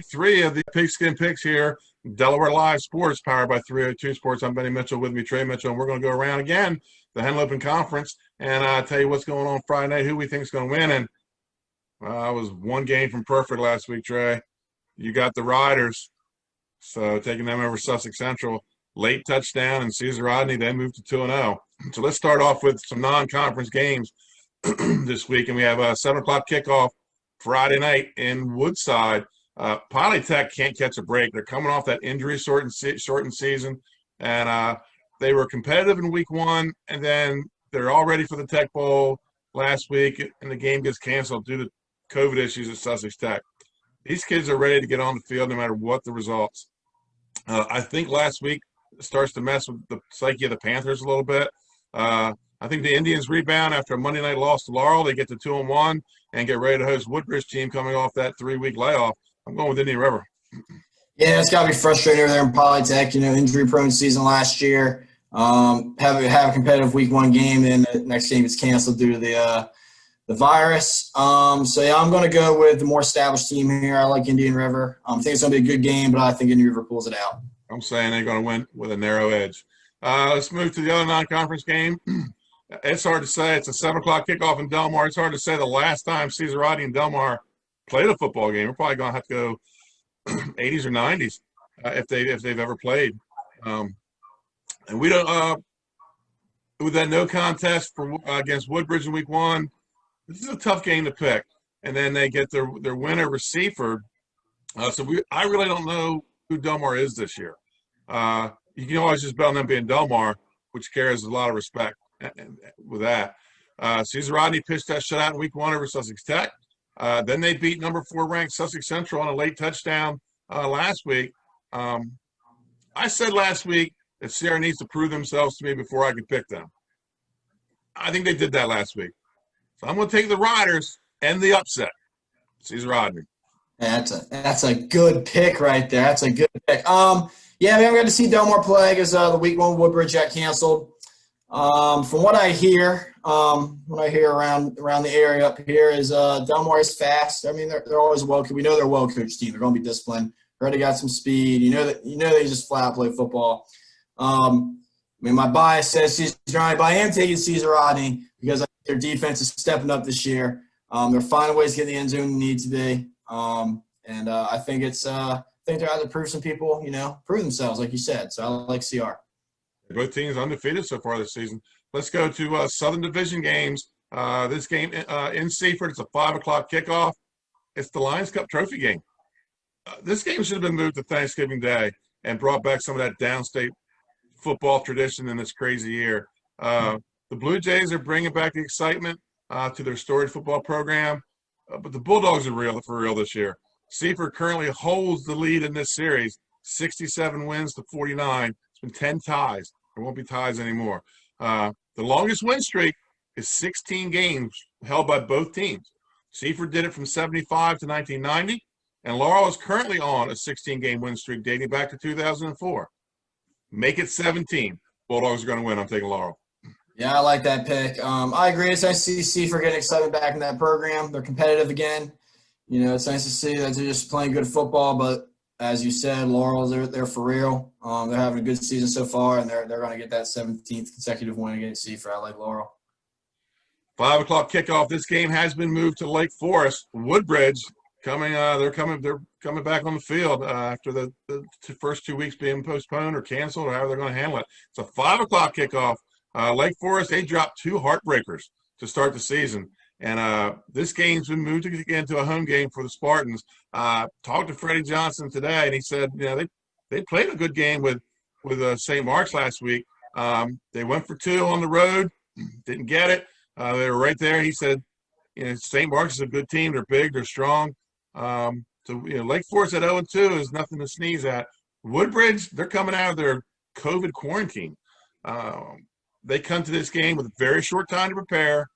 Three of the Pigskin picks here. Delaware Live Sports, powered by 302 Sports. I'm Benny Mitchell, with me Trey Mitchell, and we're going to go around again the Henlopen Conference and tell you what's going on Friday night, who we think is going to win. And I was one game from perfect last week, Trey. You got the Riders, so taking them over Sussex Central. Late touchdown, and Caesar Rodney, they moved to 2-0. So let's start off with some non-conference games this week, and we have a 7 o'clock kickoff Friday night in Woodside. Polytech can't catch a break. They're coming off that injury-shortened season, and they were competitive in week one, and then they're all ready for the Tech Bowl last week, and the game gets canceled due to COVID issues at Sussex Tech. These kids are ready to get on the field no matter what the results. I think last week starts to mess with the psyche of the Panthers a little bit. I think the Indians rebound after a Monday night loss to Laurel. They get to 2-1 and get ready to host Woodbridge team coming off that 3-week layoff. I'm going with Indian River. Yeah, it's got to be frustrating over there in Polytech. Injury-prone season last year. Have a competitive week one game, and the next game is canceled due to the virus. So, yeah, I'm going to go with the more established team here. I like Indian River. I think it's going to be a good game, but I think Indian River pulls it out. I'm saying they're going to win with a narrow edge. Let's move to the other non-conference game. It's hard to say. It's a 7 o'clock kickoff in Delmar. It's hard to say the last time Caesar Rodney and Delmar played a football game. We're probably going to have to go 80s or 90s if they've ever played. And we don't with that no contest against Woodbridge in week one. This is a tough game to pick. And then they get their win over Seaford. I really don't know who Delmar is this year. You can always just bet on them being Delmar, which carries a lot of respect with that. Caesar Rodney pitched that shutout in week one over Sussex Tech. Then they beat number 4 ranked Sussex Central on a late touchdown last week. I said last week that Sierra needs to prove themselves to me before I can pick them. I think they did that last week. So I'm going to take the Riders and the upset. Caesar Rodney. That's a good pick right there. That's a good pick. Yeah, we haven't got to see Delmar play because the week one Woodbridge got canceled. From what I hear, around the area up here is Delmar is fast. I mean, they're always we know they're a well-coached team. They're going to be disciplined. Already got some speed. You know they just flat out play football. My bias says Caesar Rodney, but I am taking Caesar Rodney because I think their defense is stepping up this year. They're finding ways to get in the end zone they need to be. I think they're out to prove some people, prove themselves, like you said. So I like CR. Both teams undefeated so far this season. Let's go to Southern Division games. This game in Seaford, it's a 5 o'clock kickoff. It's the Lions Cup Trophy game. This game should have been moved to Thanksgiving Day and brought back some of that downstate football tradition in this crazy year. The Blue Jays are bringing back the excitement to their storied football program, but the Bulldogs are for real this year. Seaford currently holds the lead in this series, 67 wins to 49. It's been 10 ties. There won't be ties anymore. The longest win streak is 16 games held by both teams. Seaford did it from 75 to 1990, and Laurel is currently on a 16-game win streak dating back to 2004. Make it 17. Bulldogs are going to win. I'm taking Laurel. Yeah, I like that pick. I agree. It's nice to see Seaford getting excited back in that program. They're competitive again. It's nice to see that they're just playing good football, but as you said, Laurel, they're for real. They're having a good season so far, and they're going to get that 17th consecutive win against Seaford. I like Laurel. 5 o'clock kickoff. This game has been moved to Lake Forest. Woodbridge they're coming back on the field after the first 2 weeks being postponed or canceled, or however they're going to handle it. It's a 5 o'clock kickoff. Lake Forest, they dropped 2 heartbreakers to start the season. And this game's been moved again to a home game for the Spartans. Talked to Freddie Johnson today, and he said, they played a good game with St. Mark's last week. They went for 2 on the road, didn't get it. They were right there. He said, St. Mark's is a good team. They're big, they're strong. Lake Forest at 0-2 is nothing to sneeze at. Woodbridge, they're coming out of their COVID quarantine. They come to this game with a very short time to prepare.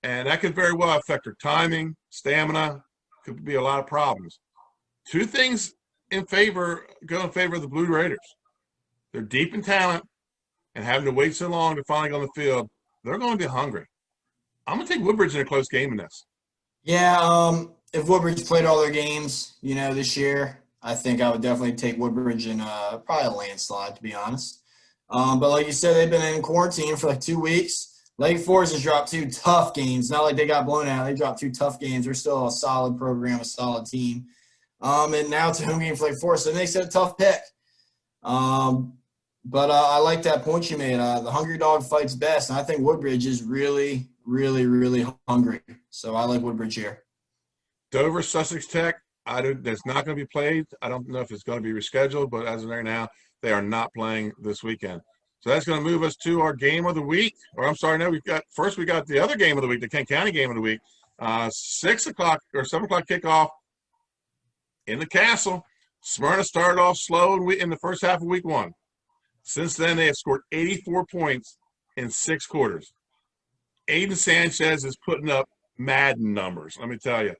And that could very well affect their timing, stamina. Could be a lot of problems. 2 things go in favor of the Blue Raiders. They're deep in talent, and having to wait so long to finally go on the field, they're going to be hungry. I'm going to take Woodbridge in a close game in this. Yeah, if Woodbridge played all their games, this year, I think I would definitely take Woodbridge in probably a landslide, to be honest. But like you said, they've been in quarantine for like 2 weeks. Lake Forest has dropped 2 tough games. Not like they got blown out. They dropped 2 tough games. They're still a solid program, a solid team. And now it's a home game for Lake Forest. So it makes it a tough pick. But I like that point you made. The hungry dog fights best. And I think Woodbridge is really, really, really hungry. So I like Woodbridge here. Dover, Sussex Tech. That's not going to be played. I don't know if it's going to be rescheduled, but as of right now, they are not playing this weekend. So that's going to move us to our game of the week. Or I'm sorry, no, we got the other game of the week, the Kent County game of the week. 6 o'clock or 7 o'clock kickoff in the Castle. Smyrna started off slow in the first half of week 1. Since then, they have scored 84 points in 6 quarters. Aiden Sanchez is putting up Madden numbers, let me tell you.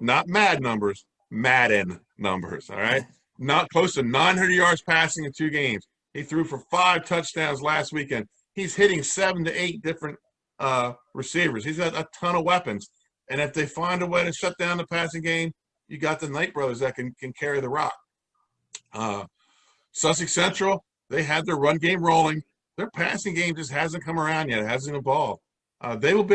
Not mad numbers, Madden numbers, all right? Not close to 900 yards passing in 2 games. He threw for 5 touchdowns last weekend. He's hitting 7 to 8 different receivers. He's got a ton of weapons. And if they find a way to shut down the passing game, you got the Knight brothers that can carry the rock. Sussex Central, they had their run game rolling. Their passing game just hasn't come around yet. It hasn't evolved. They'll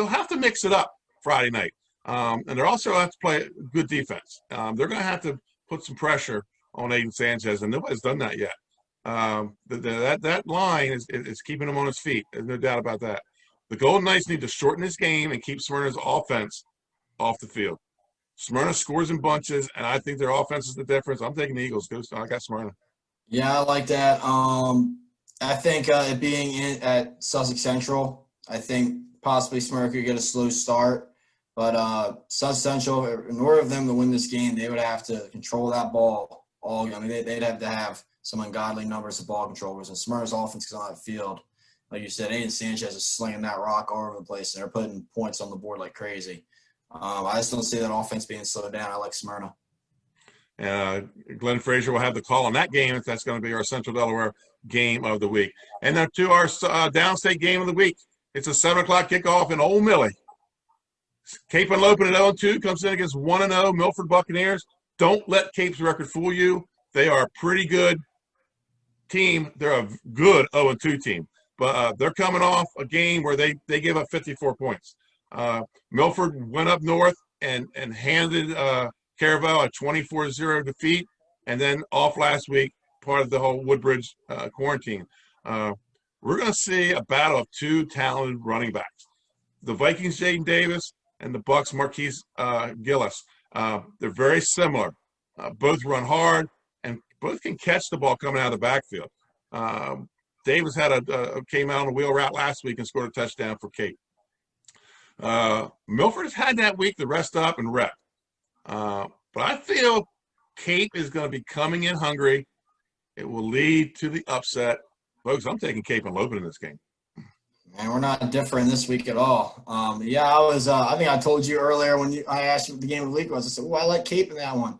have to mix it up Friday night. And they'll also have to play good defense. They're going to have to put some pressure on Aiden Sanchez, and nobody's done that yet. That line is keeping him on his feet. There's no doubt about that. The Golden Knights need to shorten this game and keep Smyrna's offense off the field. Smyrna scores in bunches, and I think their offense is the difference. I'm taking the Eagles. I got Smyrna. Yeah, I like that. I think it being at Sussex Central, I think possibly Smyrna could get a slow start. But Sussex Central, in order for them to win this game, they would have to control that ball. They'd have to have some ungodly numbers of ball controllers. And Smyrna's offense is on that field. Like you said, Aiden Sanchez is slinging that rock all over the place, and they're putting points on the board like crazy. I just don't see that offense being slowed down. I like Smyrna. Glenn Frazier will have the call on that game if that's going to be our Central Delaware game of the week. And now to our Downstate game of the week. It's a 7 o'clock kickoff in Old Millie. Cape Henlopen at 0-2 comes in against 1-0 Milford Buccaneers. Don't let Cape's record fool you. They are a pretty good team. They're a good 0-2 team. But they're coming off a game where they gave up 54 points. Milford went up north and handed Caravel a 24-0 defeat, and then off last week, part of the whole Woodbridge quarantine. We're going to see a battle of 2 talented running backs. The Vikings, Jaden Davis, and the Bucks, Marquise Gillis. They're very similar. Both run hard, and both can catch the ball coming out of the backfield. Davis came out on a wheel route last week and scored a touchdown for Cape. Milford has had that week to rest up and rep. But I feel Cape is going to be coming in hungry. It will lead to the upset. Folks, I'm taking Cape and Henlopen in this game. Man, we're not different this week at all. I think I told you earlier when I asked you what the game of the week was. I said, I like Cape in that one.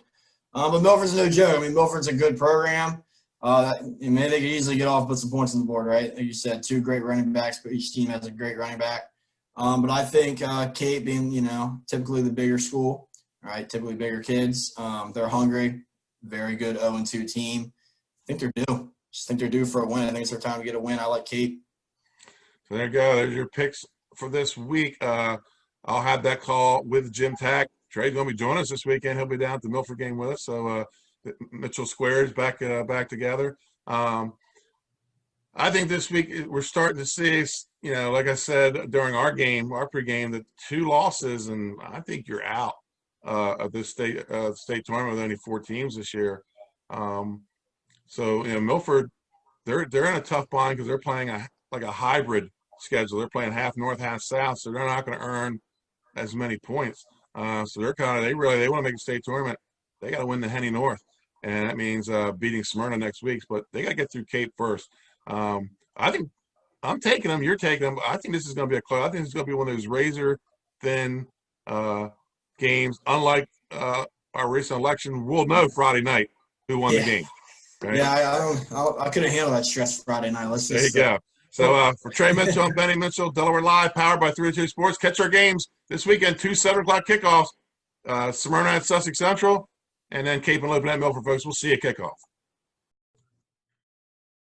But Milford's no joke. I mean, Milford's a good program. They could easily get off, put some points on the board, right? Like you said, 2 great running backs, but each team has a great running back. But I think Cape being, typically the bigger school, right? Typically bigger kids. They're hungry. Very good 0-2 team. I think they're due. Just think they're due for a win. I think it's their time to get a win. I like Cape. So there you go. There's your picks for this week. I'll have that call with Jim Tack. Trey's going to be joining us this weekend. He'll be down at the Milford game with us. So Mitchell Squares back together. I think this week we're starting to see, like I said during our pregame, the 2 losses, and I think you're out of this state tournament with only 4 teams this year. So Milford, they're in a tough bind because they're playing a hybrid schedule. They're playing half north, half south, so they're not going to earn as many points. So they want to make a state tournament. They got to win the Henny North, and that means beating Smyrna next week. But they got to get through Cape first. I think I'm taking them. You're taking them. I think this is going to be a close. I think it's going to be one of those razor thin games. Unlike our recent election, we'll know Friday night who won the game. Right? Yeah, I couldn't handle that stress Friday night. There you go. So for Trey Mitchell and Benny Mitchell, Delaware Live, powered by 302 Sports. Catch our games this weekend, 2 7 o'clock kickoffs. Smyrna at Sussex Central and then Cape and Lopen at Milford, folks. We'll see you at kickoff.